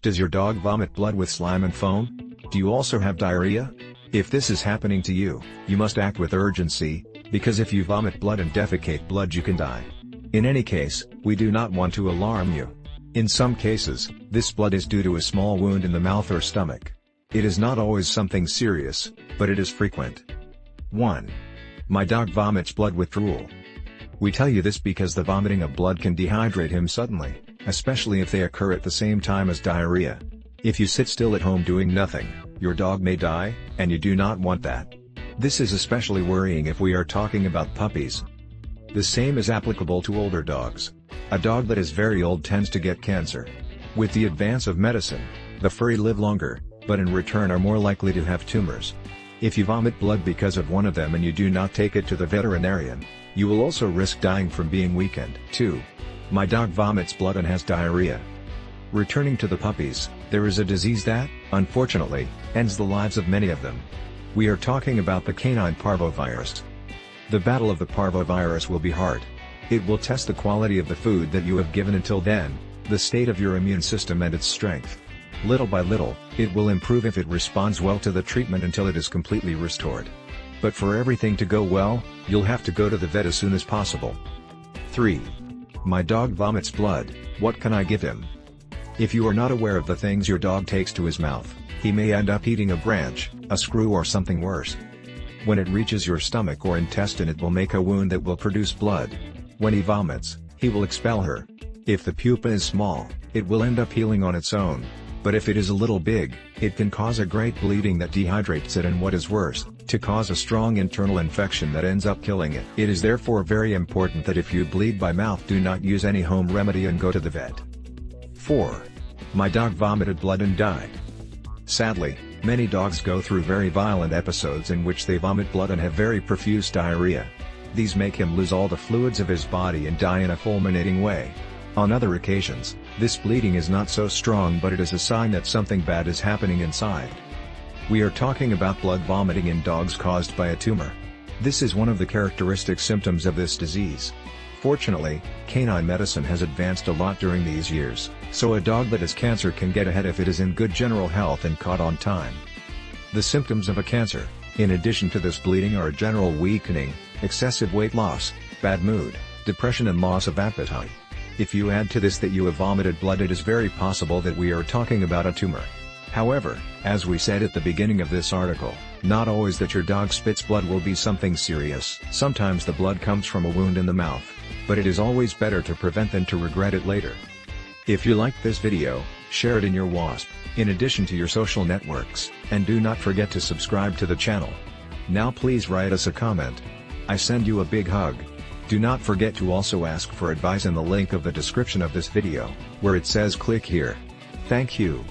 Does your dog vomit blood with slime and foam? Do you also have diarrhea? If this is happening to you, you must act with urgency, because if you vomit blood and defecate blood you can die. In any case, we do not want to alarm you. In some cases, this blood is due to a small wound in the mouth or stomach. It is not always something serious, but it is frequent. 1. My dog vomits blood with drool. We tell you this because the vomiting of blood can dehydrate him suddenly, especially if they occur at the same time as diarrhea. If you sit still at home doing nothing, your dog may die, and you do not want that. This is especially worrying if we are talking about puppies. The same is applicable to older dogs. A dog that is very old tends to get cancer. With the advance of medicine, the furry live longer, but in return are more likely to have tumors. If you vomit blood because of one of them and you do not take it to the veterinarian, you will also risk dying from being weakened. 2. My dog vomits blood and has diarrhea. Returning to the puppies, there is a disease that, unfortunately, ends the lives of many of them. We are talking about the canine parvovirus. The battle of the parvovirus will be hard. It will test the quality of the food that you have given until then, the state of your immune system and its strength. Little by little, it will improve if it responds well to the treatment until it is completely restored. But for everything to go well, you'll have to go to the vet as soon as possible. 3. My dog vomits blood, what can I give him? If you are not aware of the things your dog takes to his mouth, he may end up eating a branch, a screw or something worse. When it reaches your stomach or intestine it will make a wound that will produce blood. When he vomits, he will expel her. If the pupa is small, it will end up healing on its own. But if it is a little big, it can cause a great bleeding that dehydrates it and what is worse, to cause a strong internal infection that ends up killing it. It is therefore very important that if you bleed by mouth do not use any home remedy and go to the vet. 4. My dog vomited blood and died. Sadly, many dogs go through very violent episodes in which they vomit blood and have very profuse diarrhea. These make him lose all the fluids of his body and die in a fulminating way. On other occasions, this bleeding is not so strong but it is a sign that something bad is happening inside. We are talking about blood vomiting in dogs caused by a tumor. This is one of the characteristic symptoms of this disease. Fortunately, canine medicine has advanced a lot during these years, so a dog that has cancer can get ahead if it is in good general health and caught on time. The symptoms of a cancer, in addition to this bleeding, are general weakening, excessive weight loss, bad mood, depression and loss of appetite. If you add to this that you have vomited blood, it is very possible that we are talking about a tumor. However, as we said at the beginning of this article, not always that your dog spits blood will be something serious. Sometimes the blood comes from a wound in the mouth, but it is always better to prevent than to regret it later. If you liked this video, share it in your WASP, in addition to your social networks, and do not forget to subscribe to the channel. Now please write us a comment. I send you a big hug. Do not forget to also ask for advice in the link of the description of this video, where it says click here. Thank you.